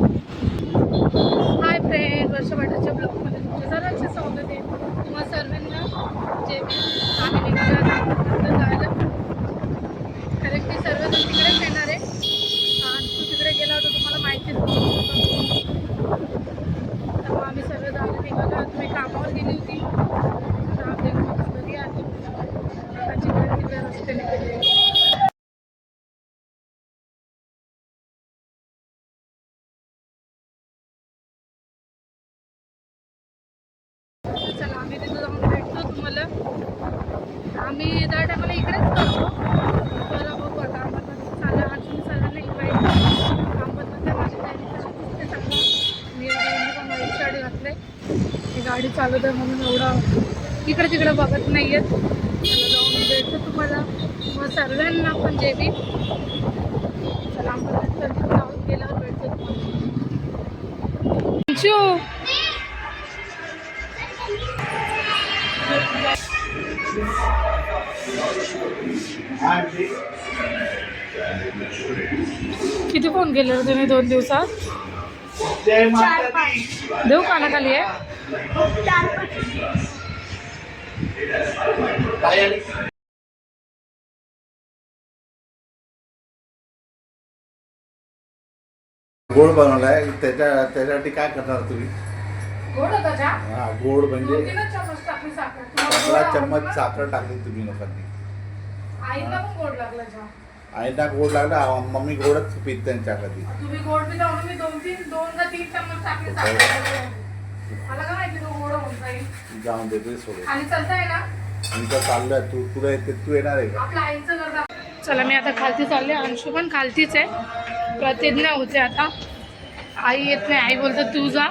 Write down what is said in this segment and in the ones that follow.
Hi friend, वर्षभराच्या ब्लॉगमध्ये तुमच्या सर्वांचे स्वागत आहे. तुम्हा सर्वांना जे आम्ही निघालो जायला, कारण की सर्वजण तिकडेच येणार आहे. आणि तू तिकडे गेला होता, तुम्हाला माहिती नव्हतं. तर आम्ही सर्व जायला निघालो. तुम्ही कामावर गेली होती, घरी आली तिकडे रस्त्याने गेले. चला आम्ही तिथं जाऊन भेटतो तुम्हाला. आम्ही दर टायमाला इकडेच करतो. तर बघू आता आम्हाला चाललं. अजून सर्वांना इन्व्हाइट आंबत माझी तयारी कशी ते सांगा. मी पण व्हाईट शर्ट घातले. ही गाडी चालवत आहे म्हणून एवढं इकडे तिकडे बघत नाही आहेत. त्याला जाऊन भेटतो तुम्हाला. मग सर्वांना पण जे बी चला आंबत जाऊन गेल्यावर भेटतो तुम्हाला. किती फोन केले रे तुम्ही 2 दिवसात? देऊ कानाखाली आहे. गोड बनवलाय त्याच्यासाठी काय करणार तुम्ही? गोड होता चहा? हा, गोड म्हणजे 2-3 चम्मच टाकली साखर. 15 चम्मच साखर टाकली तुम्ही लोकांनी. आईला पण गोड लागला चहा. आईला गोड लागला. मम्मी गोडच पित त्यांच्या कधी. तुम्ही गोड पिता म्हणून मी 2 का 3 चम्मच टाकले साखर. मला काय माहिती तो गोड होऊन जाईल. जाऊन देते सोडून. आणि चालताय ना? आमचं चाललंय. तुला येते, तू येणार आहे का? आपल्या आईचं घर. चला मी आता खालती चालले. अंशू पण खालतीच आहे. प्रतिज्ञा होते आता. आई येत नाही. आई बोलते तू जा.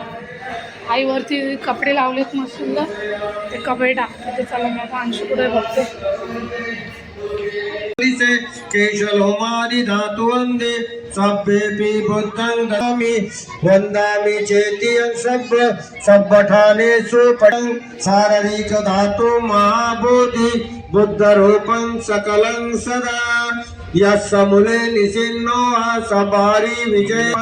आई वरती कपडे लावलेत मस्त सुंदर. ते कपडे टाकते. ते चला मी आता अंशूकडे बघते. केशलोमादि धातु वंदे सभ्येपि बुद्धं ददामि वन्दामि चेतियं सब्बठानेषु पठं शारीरिक धातु महाबोधि बुद्धरूपं सकलं सदा यस्य मूले निसिन्नो सबारी विजय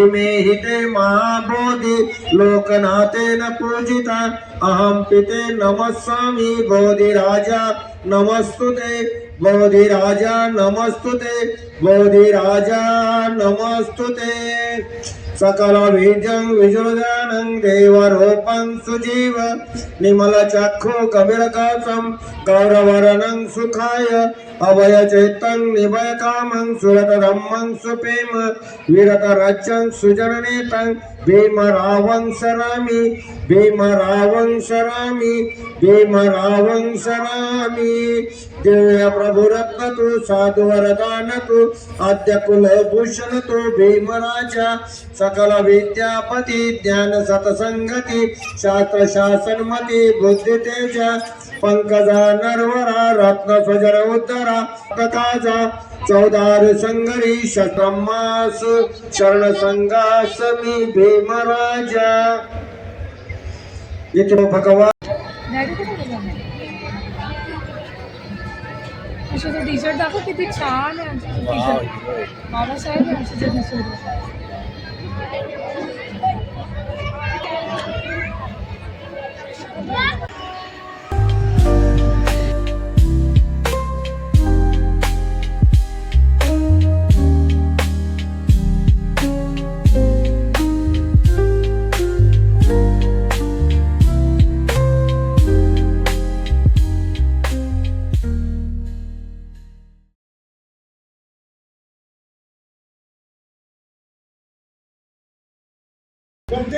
इमे हिते महाबोधि लोकनाथेन पूजिता अहं पिते नमस्सामि बोधिराजा नमस्तुते बोधिराजा नमस्तुते बोधिराजा नमस्तुते सकल बीजं विजुर्जानं देवरूपं सुजीव निमल चक्षु कविरकाशं गौरवर्णं सुखाय अभयचेतं निभयकामं सुरतधम्मं सुप्रेम विरतरचं सुजननेतं भीमरावं सरामि भीमरावं सरामि भीमरावं सरामि दिव्य प्रभुरत्न तु साधु वरदान तु आद्य कुलभूषण तु भीमराजा सकल विद्यापति ज्ञान सतसंगति शास्त्र शासनमति बुद्धि तेज पंकजा नरवरा रत्न स्वजर उद्धरा तथाजा 14 संगरी शतम्मास शरण संगास मी भीमराजा. इथे भगवान अंशूचं टी शर्ट दाखव किती छान आहे. अंशूचं टी शर्ट बाबासाहेब आहे. अंशूचं टी शर्ट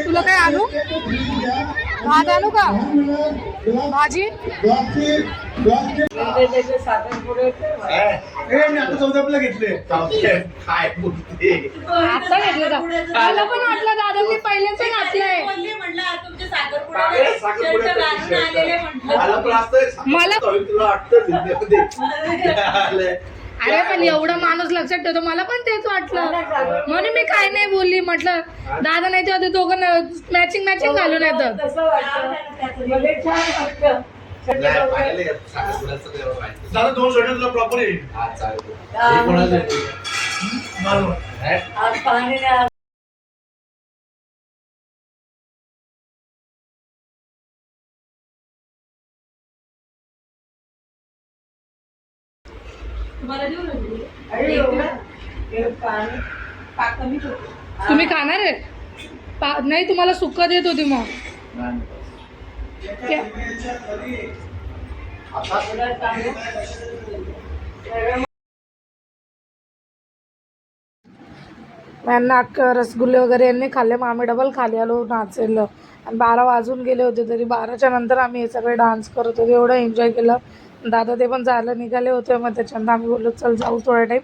तुला काय आणू? भात आणू का? भाजी? घेतले आता घेतलं का? मला पण वाटलं दादांनी पहिलेच घातलंय. मला अरे पण एवढा माणूस लक्षात ठेवतो. मला पण तेच वाटलं म्हणून मी काय नाही बोलली. म्हटलं दादा नाही तेव्हा ते दोघं मॅचिंग घालून येतं. दादा 2 शर्ट प्रॉपर येईल. तुम्ही खाणार आहे नाही तुम्हाला सुक्का देत होती मग यांना रसगुल्ले वगैरे यांनी खाल्ले मग आम्ही डबल खाली आलो नाचायला आणि 12 वाजून गेले होते तरी 12च्या नंतर आम्ही हे सगळे डान्स करत होतो एवढं एन्जॉय केलं दादा ते पण जायला निघाले होते मग त्याच्यानंतर आम्ही बोललो चल जाऊ थोडा टाईम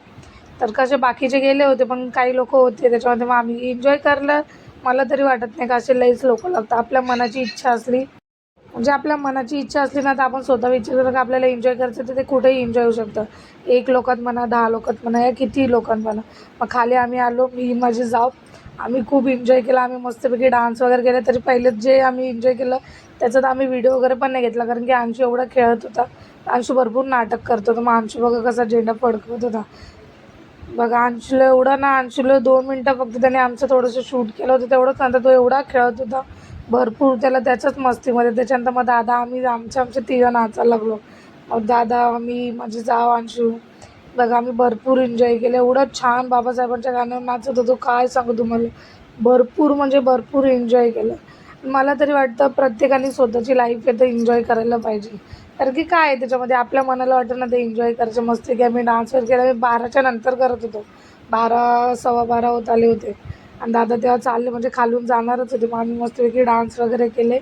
तर कसे बाकीचे गेले होते पण काही लोक होते त्याच्यामध्ये मग आम्ही एन्जॉय करलं मला तरी वाटत नाही का असे लईच लोक लागतात आपल्या मनाची इच्छा असली म्हणजे आपल्या मनाची इच्छा असली ना तर आपण स्वतः विचार केलं का आपल्याला एन्जॉय करायचं तर ते कुठेही एन्जॉय होऊ शकतं 1 लोकात म्हणा 10 लोकात म्हणा या किती लोकांत म्हणा मग खाली आम्ही आलो मी माझी जाऊ आम्ही खूप एन्जॉय केला आम्ही मस्तपैकी डान्स वगैरे केले तरी पहिलेच जे आम्ही एन्जॉय केलं त्याच्यात आम्ही व्हिडिओ वगैरे पण नाही घेतला कारण की अंशू एवढा खेळत होता अंशू भरपूर नाटक करत होता मग अंशू बघा कसा झेंडा फडकवत होता बघा अंशूला एवढं ना अंशूला 2 मिनटं फक्त त्याने आमचं थोडंसं शूट केलं होतं तेवढंच नंतर तो एवढा खेळत होता भरपूर त्याला त्याच्याच मस्तीमध्ये त्याच्यानंतर मग दादा आम्ही आमचे 3 नाचायला लागलो मग दादा आम्ही माझी जाव अंशू बघा आम्ही भरपूर एन्जॉय केलं एवढं छान बाबासाहेबांच्या गाण्यावर नाचत होतो काय सांगू तुम्हाला भरपूर म्हणजे भरपूर एन्जॉय केलं मला तरी वाटतं प्रत्येकाने स्वतःची लाईफ आहे तर एन्जॉय करायला पाहिजे कारण की काय आहे त्याच्यामध्ये आपल्या मनाला वाटतं ना ते एन्जॉय करायचं मस्त की आम्ही डान्स वगैरे केला मी 12च्या नंतर करत होतो 12 सव्वा 12 होत आले होते आणि दादा तेव्हा चालले म्हणजे खालून जाणारच होते मग आम्ही मस्तपैकी डान्स वगैरे केले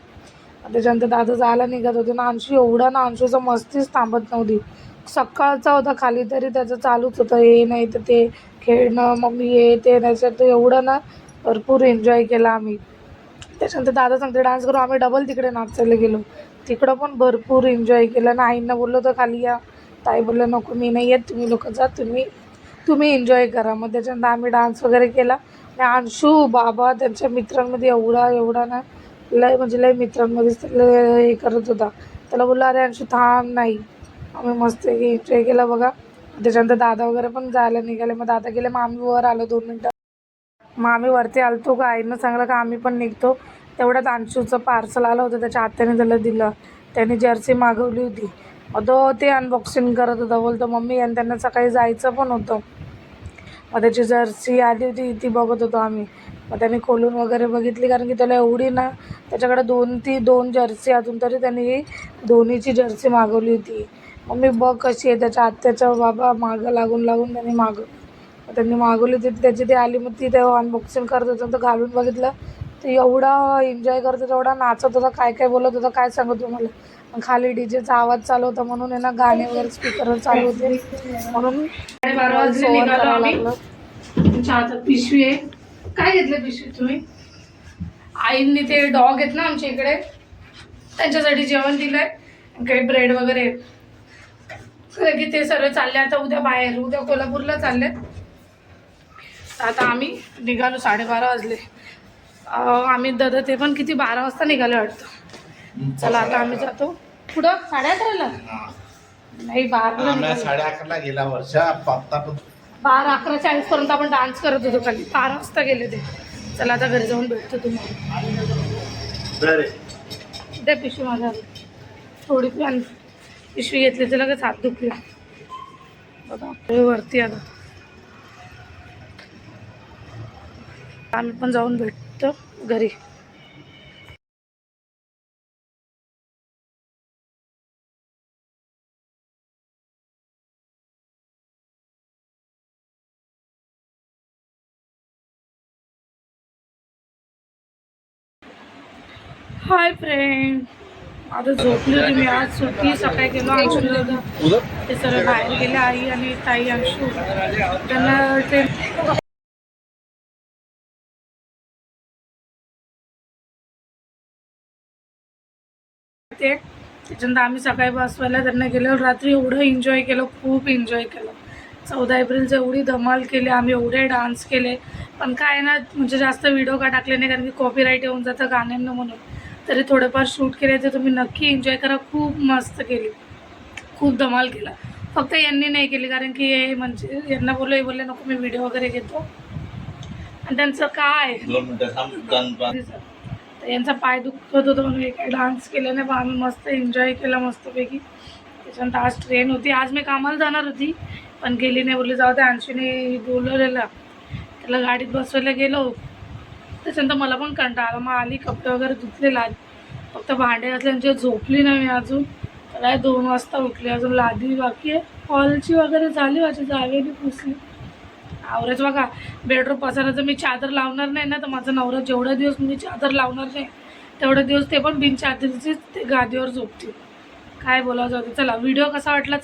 त्याच्यानंतर दादा जायला निघत होते ना अंशू एवढा ना अंशूचं मस्तीच थांबत नव्हती सकाळचा होता खाली तरी त्याचं चालूच होतं हे नाही तर ते खेळणं मम्मी हे ते त्याच्यात एवढं ना भरपूर एन्जॉय केला आम्ही त्याच्यानंतर दादा सांगते डान्स करू आम्ही डबल तिकडे नाचायला गेलो तिकडं पण भरपूर एन्जॉय केलं ना आईंना बोललो तर खाली या ताई बोललं नको मी नाही येत तुम्ही लोक जा तुम्ही एन्जॉय करा मग त्याच्यानंतर आम्ही डान्स वगैरे केला आणि अंशू बाबा त्यांच्या मित्रांमध्ये एवढा ना लय म्हणजे लय मित्रांमध्येच त्याला हे करत होता त्याला बोललं अरे अंशू थांब नाही आम्ही मस्त एन्जॉय केला बघा त्याच्यानंतर दादा वगैरे पण जायला निघाले मग दादा गेले मग आम्ही वर आलो 2 मिनटं मग आम्ही वरती आलतो का आईनं सांगलं का आम्ही पण निघतो तेवढ्यात अंशूचं पार्सल आलं होतं त्याच्या आत्याने त्याला दिलं त्याने जर्सी मागवली होती मग तो ते अनबॉक्सिंग करत होता बोलतो मम्मी आणि त्यांना सकाळी जायचं पण होतं मग त्याची जर्सी आली होती ती बघत होतो आम्ही मग त्याने खोलून वगैरे बघितली कारण की त्याला एवढी ना त्याच्याकडे 2 जर्सी अजून तरी त्यांनी दोन्हीची जर्सी मागवली होती मम्मी बघ कशी आहे त्याच्या आत्याच्या बाबा मागं लागून त्यांनी मागवली होती त्याची ती आली मग ती तेव्हा अनबॉक्सिंग करत होतं तर घालून बघितलं तर एवढा एन्जॉय करत होता एवढा नाचत होता काय बोलत होता काय सांगू तुम्हाला खाली डीजेचा आवाज चालू होता म्हणून आहे ना गाणे वगैरे स्पीकरवर चालू होते म्हणून 12 वाजले निघालो आम्ही तुमच्या हातात पिशवी आहे काय घेतलं पिशवी तुम्ही आईंनी ते डॉग आहेत ना आमच्या इकडे त्यांच्यासाठी जेवण दिलंय काही ब्रेड वगैरे की ते सर्व चालले आता उद्या कोल्हापूरला चालले आता आम्ही निघालो 12:30 वाजले आम्ही दादा ते पण किती 12 वाजता निघाले वाटतं चला आता आम्ही जातो पुढं 11:30ला नाही 11:30 गेला वर्षा 12:40 पर्यंत आपण डान्स करत होतो खाली 12 वाजता गेले ते चला आता घरी जाऊन भेटतो तुम्हाला दे पिशवी माझ्या थोडी पिशवी घेतली तर लगेच हात दुखला बघा वरती आता आम्ही पण जाऊन भेटतो घरी हाय फ्रेंड आता झोपली होती मी आज सुट्टी सकाळी गेलो अंशूला ते सर्व बाहेर गेले आई आणि ताई अंशू त्यांना ते त्याच्यानंतर आम्ही सकाळी बसवायला त्यांना गेलो रात्री एवढं एन्जॉय केलं खूप एन्जॉय केलं 14 एप्रिलचं एवढी धमाल केली आम्ही एवढे डान्स केले पण काय ना म्हणजे जास्त व्हिडिओ का टाकले नाही कारण की कॉपीराईट येऊन जातं गाण्यांना म्हणून तरी थोडंफार शूट केले तर तुम्ही नक्की एन्जॉय करा खूप मस्त केली खूप धमाल केला फक्त यांनी नाही केली कारण की हे म्हणजे यांना बोलले नको मी व्हिडिओ वगैरे घेतो आणि त्यांचं काय 2 मिनिटं तर यांचा पाय दुखत होता म्हणून काही डान्स केला नाही पण आम्ही मस्त एन्जॉय केला मस्तपैकी त्याच्यानंतर आज ट्रेन होती आज मी कामाला जाणार होती पण गेली नाही, बोलली जाऊ दे. अंशूने बोलवलेलं, त्याला गाडीत बसवायला गेलो. त्याच्यानंतर मला पण कंटाळा आला. मग आली, कपडे वगैरे धुतले, फक्त भांडे घातल्यानंतर झोपली नाही मी अजून. त्याला 2 वाजता उठली, अजून लादी बाकी आहे. हॉलची वगैरे झाली, माझी जागेने पुसली. आवरायचं बघा. बेडरूम पसाराचं मी चादर लावणार नाही ना, तर माझा नवरा जेवढे दिवस मी चादर लावणार नाही तेवढे दिवस ते पण बिन चादरीचीच ते गादीवर झोपतील. काय बोलावं. जाऊ दे. चला, व्हिडिओ कसा वाटला